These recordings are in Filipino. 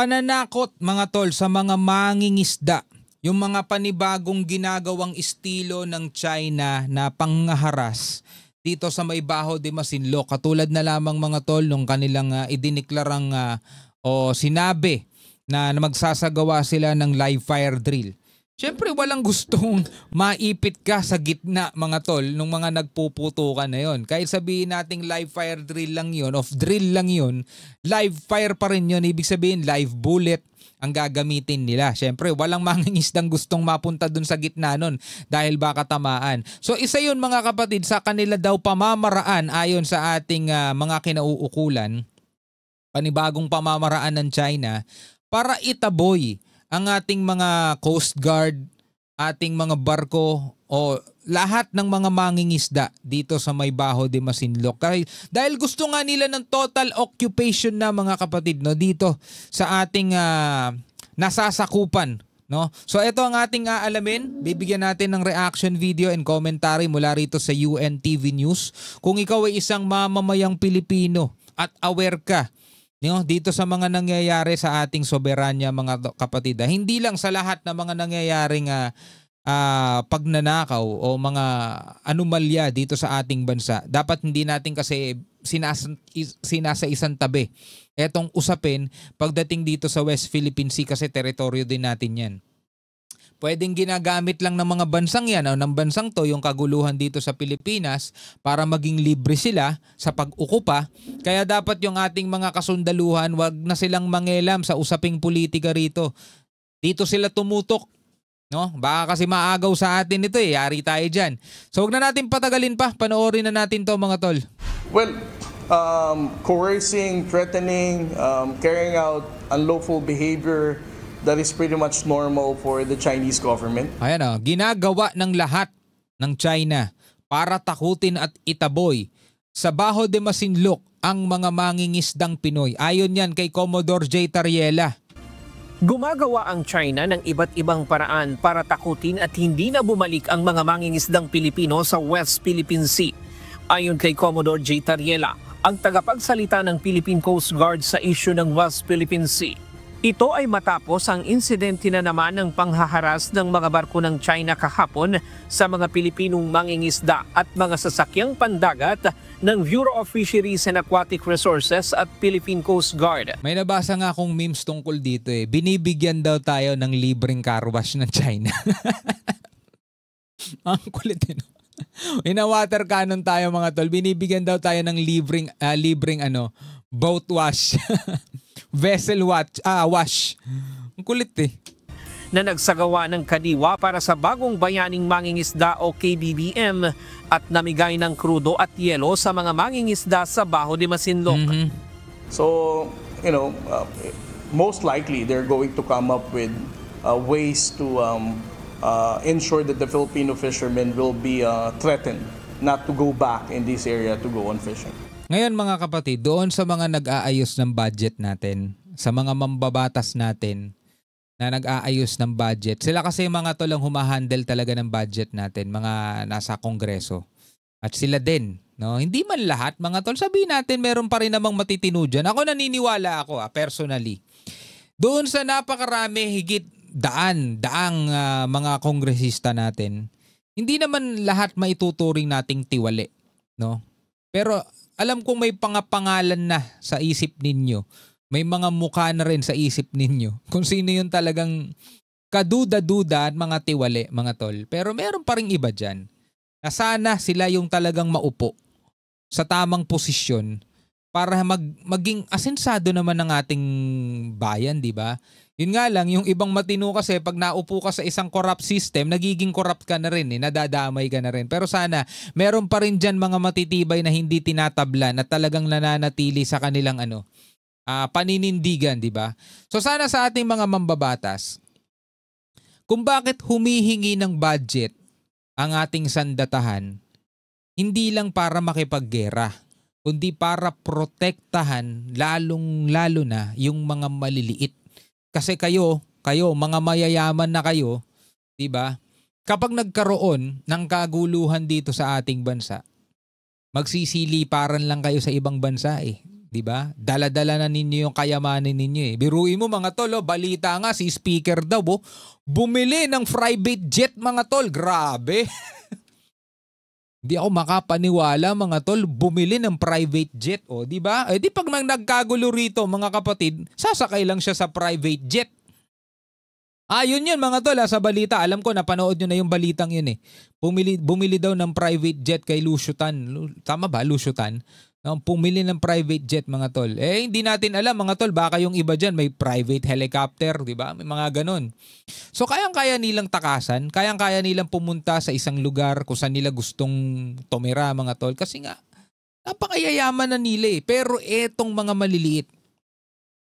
Pananakot mga tol sa mga mangingisda. Yung mga panibagong ginagawang estilo ng China na panghaharas dito sa may Baho de Masinloc. Katulad na lamang mga tol nung kanilang idiniklarang o sinabi na magsasagawa sila ng live fire drill. Siyempre walang gustong maipit ka sa gitna mga tol nung mga nagpuputukan na yon. Kahit sabihin nating live fire drill lang yon, off drill lang yon, live fire pa rin yon. Ibig sabihin live bullet ang gagamitin nila. Siyempre walang mangingisdang gustong mapunta dun sa gitna nun dahil baka tamaan. So isa yun mga kapatid sa kanila daw pamamaraan ayon sa ating mga kinauukulan, panibagong pamamaraan ng China para itaboy ang ating mga Coast Guard, ating mga barko o lahat ng mga mangingisda dito sa may Baho de Masinloc. Dahil gusto nga nila ng total occupation na mga kapatid no dito sa ating nasasakupan. No? So ito ang ating aalamin. Bibigyan natin ng reaction video and commentary mula rito sa UNTV News. Kung ikaw ay isang mamamayang Pilipino at aware ka dito sa mga nangyayari sa ating soberanya mga kapatid. Hindi lang sa lahat ng mga nangyayaring pagnanakaw o mga anomalya dito sa ating bansa. Dapat hindi natin kasi sinasa isang tabi etong usapin pagdating dito sa West Philippine Sea kasi teritoryo din natin yan. Pwedeng ginagamit lang ng mga bansang yan o ng bansang to yung kaguluhan dito sa Pilipinas para maging libre sila sa pag-ukupa. Kaya dapat yung ating mga kasundaluhan wag na silang mangelam sa usaping politika rito. Dito sila tumutok. No? Baka kasi maagaw sa atin ito eh. Yari tayo dyan. So wag na natin patagalin pa. Panoorin na natin to mga tol. Well, coercing, threatening, carrying out unlawful behavior, that is pretty much normal for the Chinese government. Ayan ginagawa ng lahat ng China para takutin at itaboy sa Baho de Masinloc ang mga mangingisdang Pinoy. Ayon yan kay Commodore J. Tariela. Gumagawa ang China ng iba't ibang paraan para takutin at hindi na bumalik ang mga mangingisdang Pilipino sa West Philippine Sea. Ayon kay Commodore J. Tariela, ang tagapagsalita ng Philippine Coast Guard sa issue ng West Philippine Sea. Ito ay matapos ang insidente na naman ng panghaharas ng mga barko ng China kahapon sa mga Pilipinong mangingisda at mga sasakyang pandagat ng Bureau of Fisheries and Aquatic Resources at Philippine Coast Guard. May nabasa nga akong memes tungkol dito eh. Binibigyan daw tayo ng libreng car wash ng China. Ang kulit eh. Ina-water cannon tayo mga tol. Binibigyan daw tayo ng libreng boat wash. Vessel wash. Ang kulit eh. Na nagsagawa ng kadiwa para sa bagong bayaning mangingisda o KBBM at namigay ng krudo at yelo sa mga mangingisda sa Baho de Masinloc. So, most likely they're going to come up with ways to ensure that the Filipino fishermen will be threatened not to go back in this area to go on fishing. Ngayon mga kapatid, doon sa mga nag-aayos ng budget natin, sa mga mambabatas natin na nag-aayos ng budget, sila kasi mga to lang humahandle talaga ng budget natin, mga nasa kongreso. At sila din, no? Hindi man lahat mga tol, sabihin natin meron pa rin namang matitino dyan. Ako naniniwala ako personally. Doon sa napakarami, higit daang mga kongresista natin, hindi naman lahat maituturing nating tiwali, no? Pero alam kong may pangapangalan na sa isip ninyo. May mga mukha na rin sa isip ninyo. Kung sino yung talagang kaduda-duda at mga tiwali, mga tol. Pero meron pa rin iba dyan. Na sana sila yung talagang maupo sa tamang posisyon para maging asensado naman ng ating bayan, di ba? Yun nga lang, yung ibang matino kasi pag naupo ka sa isang corrupt system, nagiging corrupt ka na rin, nadadamay ka na rin. Pero sana, meron pa rin dyan mga matitibay na hindi tinatablan at talagang nananatili sa kanilang paninindigan, di ba? So sana sa ating mga mambabatas, kung bakit humihingi ng budget ang ating sandatahan, hindi lang para makipaggera, kundi para protektahan lalong-lalo na yung mga maliliit. Kasi kayo mga mayayaman na kayo, 'di ba? Kapag nagkaroon ng kaguluhan dito sa ating bansa, magsisiliparan lang kayo sa ibang bansa eh. 'Di ba? Dala-dala na ninyo yung kayamanan ninyo eh. Biruin mo mga tol, balita nga si speaker daw bumili ng private jet mga tol. Grabe. Di ako makapaniwala mga tol, bumili ng private jet, 'di ba? Eh di pag nagkagulo rito mga kapatid, sasakay lang siya sa private jet. Yun mga tol sa balita. Alam ko napanood nyo na yung balitang yun eh. Bumili daw ng private jet kay Lucio Tan. Tama ba? Lucio Tan? Pumili ng private jet mga tol. Eh hindi natin alam mga tol, baka yung iba dyan may private helicopter, di ba? May mga ganon. So kayang-kaya nilang takasan, kayang-kaya nilang pumunta sa isang lugar kung saan nila gustong tumira mga tol. Kasi nga, napakayayaman na nila eh. Pero etong mga maliliit,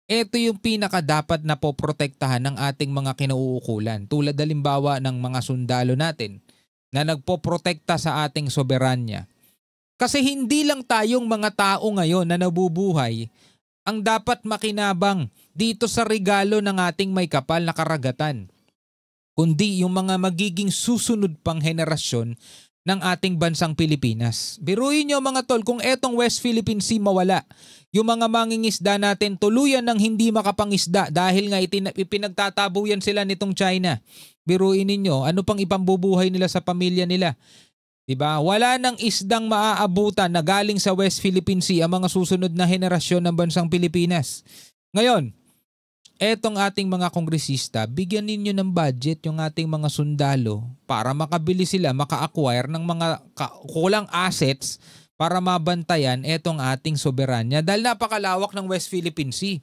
ito yung pinaka dapat na poprotektahan ng ating mga kinauukulan. Tulad halimbawa ng mga sundalo natin na nagpoprotekta sa ating soberanya. Kasi hindi lang tayong mga tao ngayon na nabubuhay ang dapat makinabang dito sa regalo ng ating may kapal na karagatan, kundi yung mga magiging susunod pang henerasyon ng ating bansang Pilipinas. Biruin nyo mga tol, kung etong West Philippine Sea mawala, yung mga mangingisda natin tuluyan ng hindi makapangisda dahil nga ipinagtatabuyan sila nitong China. Biruin ninyo, ano pang ipambubuhay nila sa pamilya nila? Diba? Wala nang isdang maaabutan na galing sa West Philippine Sea ang mga susunod na henerasyon ng bansang Pilipinas. Ngayon, etong ating mga kongresista, bigyan ninyo ng budget yung ating mga sundalo para makabili sila, maka-acquire ng mga kulang assets para mabantayan etong ating soberanya dahil napakalawak ng West Philippine Sea.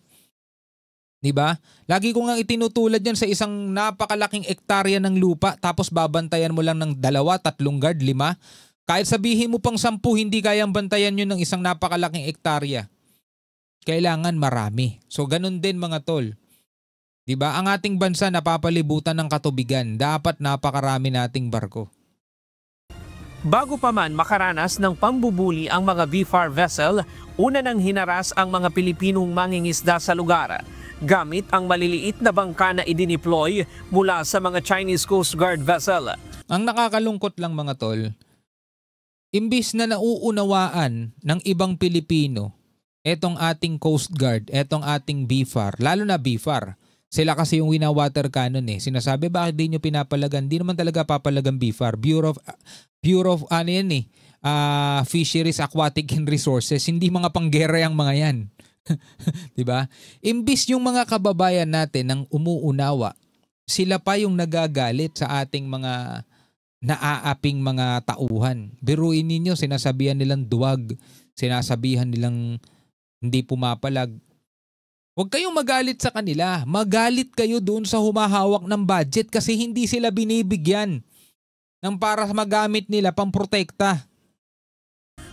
Diba? Lagi ko nga itinutulad yan sa isang napakalaking ektarya ng lupa tapos babantayan mo lang ng 2, 3 guard, 5. Kahit sabihin mo pang 10, hindi kayang bantayan yun ng isang napakalaking ektarya. Kailangan marami. So ganun din mga tol. Diba? Ang ating bansa napapalibutan ng katubigan. Dapat napakarami nating barko. Bago pa man makaranas ng pambubuli ang mga BFAR vessel, una nang hinaras ang mga Pilipinong mangingisda sa lugar gamit ang maliliit na bangka na idineploy mula sa mga Chinese Coast Guard vessel. Ang nakakalungkot lang mga tol, imbis na nauunawaan ng ibang Pilipino etong ating Coast Guard, etong ating BFAR, lalo na BFAR, sila kasi yung wina-water cannon eh. Sinasabi bakit di nyo pinapalagan? Di naman talaga papalagan BFAR. Bureau of Fisheries, Aquatic and Resources. Hindi mga panggera yung mga yan. Diba? Imbis yung mga kababayan natin ang umuunawa, sila pa yung nagagalit sa ating mga naaaping mga tauhan. Biruin ninyo, sinasabihan nilang duwag, sinasabihan nilang hindi pumapalag. Huwag kayong magalit sa kanila. Magalit kayo doon sa humahawak ng budget kasi hindi sila binibigyan ng para magamit nila pamprotekta.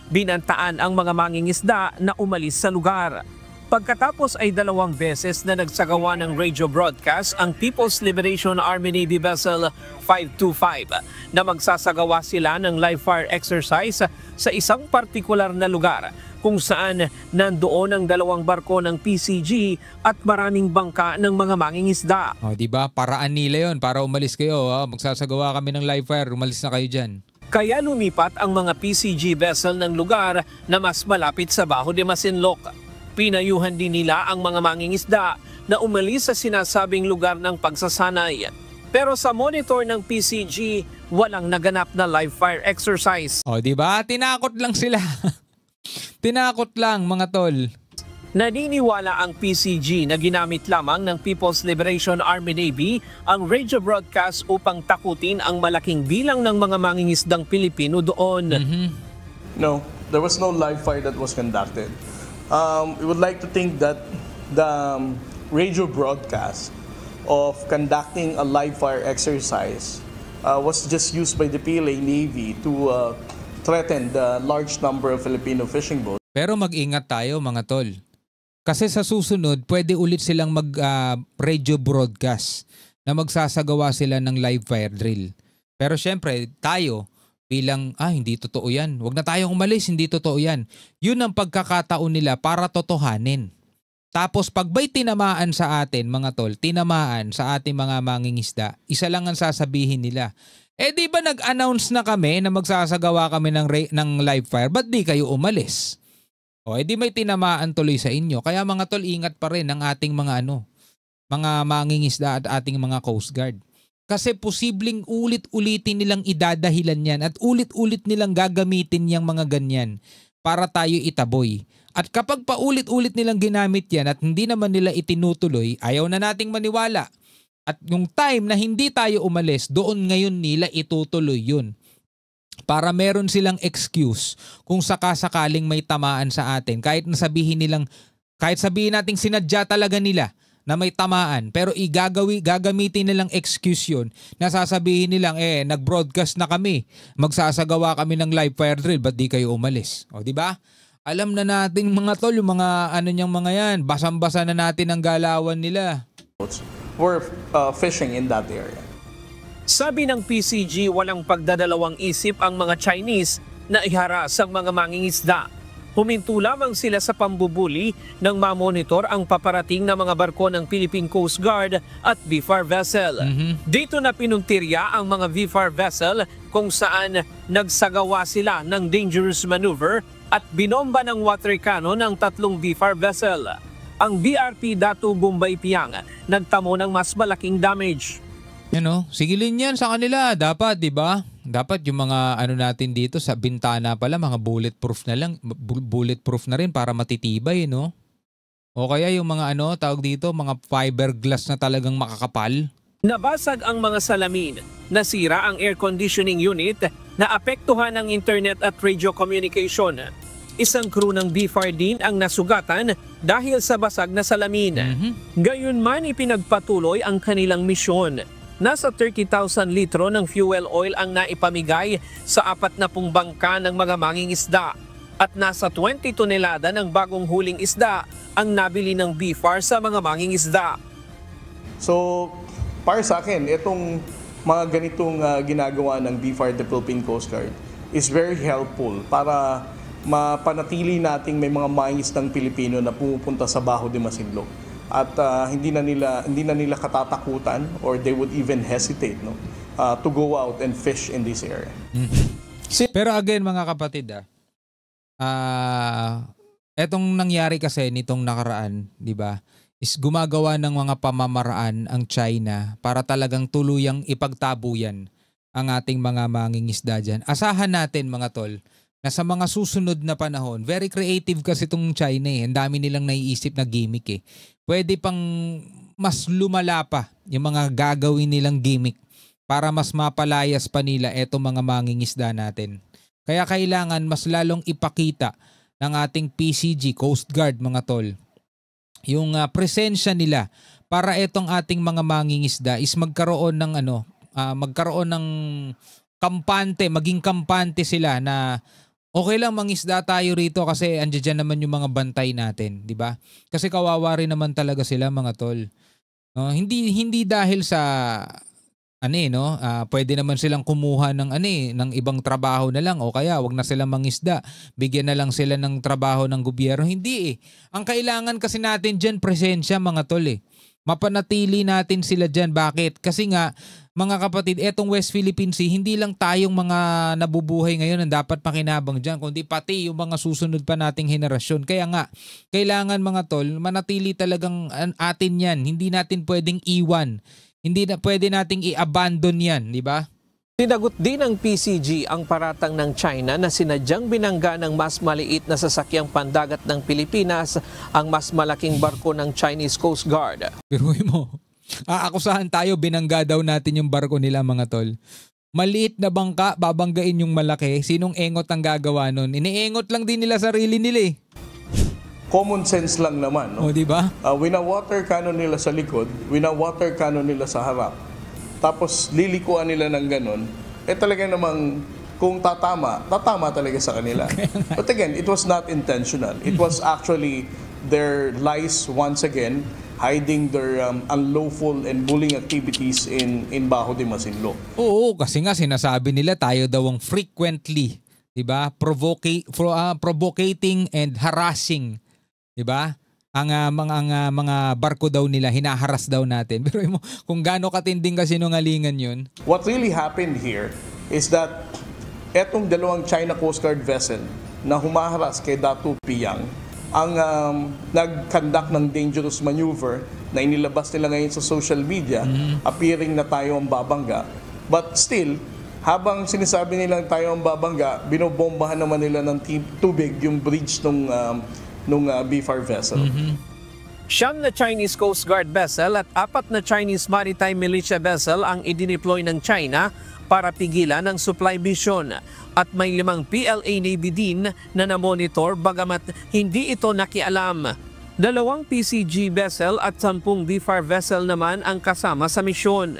Binantaan ang mga mangingisda na umalis sa lugar. Pagkatapos ay 2 beses na nagsagawa ng radio broadcast ang People's Liberation Army Navy Vessel 525 na magsasagawa sila ng live fire exercise sa isang partikular na lugar kung saan nandoon ang 2 barko ng PCG at maraming bangka ng mga mangingisda. Diba? Paraan nila yon para umalis kayo. Magsasagawa kami ng live fire, umalis na kayo dyan. Kaya lumipat ang mga PCG vessel ng lugar na mas malapit sa Bajo de Masinloc. Pinayuhan din nila ang mga mangingisda na umalis sa sinasabing lugar ng pagsasanay. Pero sa monitor ng PCG, walang naganap na live fire exercise. Diba? Tinakot lang sila. Tinakot lang mga tol. Naniniwala ang PCG na ginamit lamang ng People's Liberation Army Navy ang radio broadcast upang takutin ang malaking bilang ng mga mangingisdang Pilipino doon. No, there was no live fire that was conducted. We would like to think that the radio broadcast of conducting a live fire exercise was just used by the PLA Navy to threaten the large number of Filipino fishing boats. Pero mag-ingat tayo mga tol. Kasi sa susunod, pwede ulit silang mag-radio broadcast na magsasagawa sila ng live fire drill. Pero syempre, tayo bilang, hindi totoo yan. Huwag na tayong umalis, hindi totoo yan. Yun ang pagkakataon nila para totohanin. Tapos pag ba'y tinamaan sa atin, mga tol, tinamaan sa ating mga mangingisda, isa lang ang sasabihin nila. Di ba nag-announce na kami na magsasagawa kami ng live fire? Ba't di kayo umalis? O edi may tinamaan tuloy sa inyo. Kaya mga tol, ingat pa rin ang ating mga mga mangingisda at ating mga Coast Guard. Kasi posibleng ulit-ulitin nilang idadahilan yan at ulit-ulit nilang gagamitin yung mga ganyan para tayo itaboy. At kapag paulit-ulit nilang ginamit yan at hindi naman nila itinutuloy, ayaw na nating maniwala. At yung time na hindi tayo umalis, doon ngayon nila itutuloy yun. Para meron silang excuse kung sakasakaling may tamaan sa atin. Kahit sabihin nating sinadya talaga nila na may tamaan, pero gagamitin nilang excuse yun na sasabihin nilang nag-broadcast na kami, magsasagawa kami ng live fire drill, ba't di kayo umalis? O di ba? Alam na natin mga tol, yung mga mga yan, basang-basa na natin ang galawan nila. We're fishing in that area. Sabi ng PCG, walang pagdadalawang isip ang mga Chinese na iharas ang mga mangingisda. Huminto lamang sila sa pambubuli nang mamonitor ang paparating na mga barko ng Philippine Coast Guard at VFAR vessel. Dito na pinuntirya ang mga VFAR vessel kung saan nagsagawa sila ng dangerous maneuver at binomba ng water cannon ng 3 VFAR vessel. Ang BRP Datu Bombay Piang nagtamo ng mas malaking damage. Sigilin yan sa kanila. Dapat, di ba? Dapat yung mga natin dito sa bintana pala, mga bulletproof na rin para matitibay, no? O kaya yung mga tawag dito, mga fiberglass na talagang makakapal. Nabasag ang mga salamin, nasira ang air conditioning unit, naapektuhan ang internet at radio communication. Isang crew ng BFAR din ang nasugatan dahil sa basag na salamin. Gayunman ipinagpatuloy ang kanilang misyon. Nasa 30,000 litro ng fuel oil ang naipamigay sa 40 bangka ng mga mangingisda at nasa 20 tonelada ng bagong huling isda ang nabili ng BFAR sa mga mangingisda. So, para sa akin, itong mga ganitong ginagawa ng BFAR, the Philippine Coast Guard, is very helpful para mapanatili nating may mga mangingisdang Pilipino na pumupunta sa Baho de Masinloc. At hindi na nila katatakutan or they would even hesitate to go out and fish in this area. Pero again mga kapatid, etong nangyari kasi nitong nakaraan, di ba, is gumagawa ng mga pamamaraan ang China para talagang tuluyang ipagtabuyan ang ating mga mangingisda dyan. Asahan natin mga tol, na sa mga susunod na panahon, very creative kasi itong China eh. Ang dami nilang naiisip na gimmick eh. Pwede pang mas lumala pa yung mga gagawin nilang gimmick para mas mapalayas pa nila etong mga mangingisda natin. Kaya kailangan mas lalong ipakita ng ating PCG, Coast Guard mga tol, yung presensya nila para etong ating mga mangingisda is magkaroon ng magkaroon ng kampante, maging kampante sila na okay lang mangisda tayo rito kasi andiyan naman yung mga bantay natin, di ba? Kasi kawawa rin naman talaga sila mga tol. Hindi dahil sa pwede naman silang kumuha ng ibang trabaho na lang o kaya wag na silang mangisda, bigyan na lang sila ng trabaho ng gobyerno. Hindi eh. Ang kailangan kasi natin diyan presensya mga tol eh. Mapanatili natin sila dyan. Bakit? Kasi nga, mga kapatid, etong West Philippine Sea, hindi lang tayong mga nabubuhay ngayon ang dapat makinabang dyan, kundi pati yung mga susunod pa nating henerasyon. Kaya nga, kailangan mga tol, manatili talagang atin yan. Hindi natin pwedeng iwan. Hindi na pwede nating i-abandon yan, di ba? Sinagot din ng PCG ang paratang ng China na sinadyang binangga ng mas maliit na sasakyang pandagat ng Pilipinas ang mas malaking barko ng Chinese Coast Guard. Pero mo, aakusahan tayo, binangga daw natin yung barko nila mga tol. Maliit na bangka, babanggain yung malaki. Sinong engot ang gagawa nun? Iniengot lang din nila sarili nila eh. Common sense lang naman. No? O, di ba? Wina-water cannon nila sa likod, wina-water cannon nila sa harap. Tapos lilikuan nila ng ganun, talaga namang kung tatama talaga sa kanila. But again, it was not intentional. It was actually their lies once again, hiding their unlawful and bullying activities in Baho de Masinloc. Oo, kasi nga sinasabi nila tayo daw ang frequently, 'di ba? Provocating and harassing, 'di ba? Ang mga barko daw nila, hinaharas daw natin. Pero kung gaano katinding kasinungalingan yun. What really happened here is that etong dalawang China Coast Guard vessel na humaharas kay Datu Piyang ang nag-conduct ng dangerous maneuver na inilabas nila ngayon sa social media, appearing na tayo ang babangga. But still, habang sinasabi nilang tayo ang babangga, binobombahan naman nila ng tubig yung bridge nung BFAR vessel. Siyam na Chinese Coast Guard vessel at 4 na Chinese Maritime Militia vessel ang idineploy ng China para pigilan ang supply mission. At may 5 PLA Navy din na namonitor bagamat hindi ito nakialam. 2 PCG vessel at 10 BFAR vessel naman ang kasama sa misyon.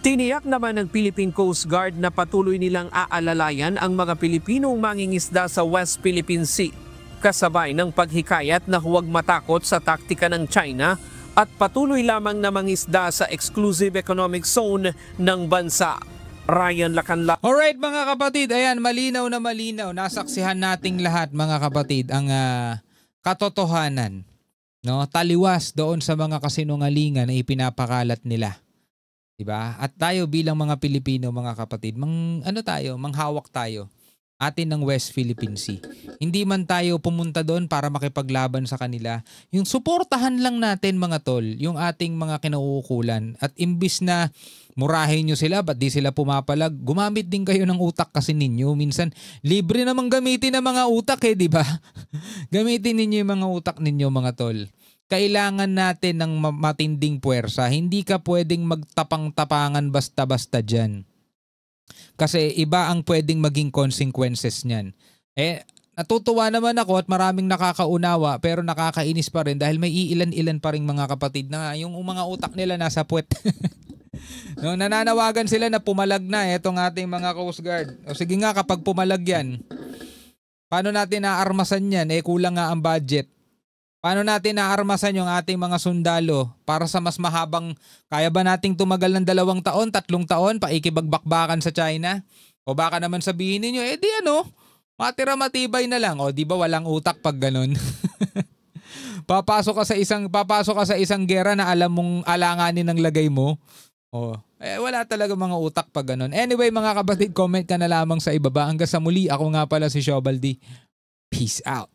Tiniyak naman ng Philippine Coast Guard na patuloy nilang aalalayan ang mga Pilipinong mangingisda sa West Philippine Sea, kasabay ng paghikayat na huwag matakot sa taktika ng China at patuloy lamang na mangisda sa exclusive economic zone ng bansa. Ryan Lacanla. Alright mga kapatid, ayan, malinaw na malinaw. Nasaksihan nating lahat mga kapatid ang katotohanan. No? Taliwas doon sa mga kasinungalingan na ipinapakalat nila. Diba? At tayo bilang mga Pilipino mga kapatid, manghawak tayo atin ng West Philippine Sea. Hindi man tayo pumunta doon para makipaglaban sa kanila. Yung suportahan lang natin mga tol, yung ating mga kinauukulan. At imbis na murahin nyo sila, ba't di sila pumapalag? Gumamit din kayo ng utak kasi ninyo. Minsan, libre namang gamitin ng mga utak di ba? Gamitin ninyo yung mga utak ninyo mga tol. Kailangan natin ng matinding puwersa. Hindi ka pwedeng magtapang-tapangan basta-basta dyan. Kasi iba ang pwedeng maging consequences niyan. Natutuwa naman ako at maraming nakakaunawa pero nakakainis pa rin dahil may iilan-ilan pa rin mga kapatid na yung mga utak nila nasa puwet. No, nananawagan sila na pumalag na itong ating mga Coast Guard. O sige nga, kapag pumalag yan, paano natin naarmasan yan? Kulang nga ang budget. Paano natin naarmasan yung ating mga sundalo para sa mas mahabang, kaya ba nating tumagal ng 2 taon, 3 taon, paikibagbakbakan sa China? O baka naman sabihin ninyo, matira matibay na lang. O di ba walang utak pag ganun? Papasok ka sa isang gera na alam mong alanganin ng lagay mo. Wala talaga mga utak pag ganun. Anyway mga kapatid, comment ka na lamang sa ibaba. Hanggang sa muli, ako nga pala si Shobaldi. Peace out.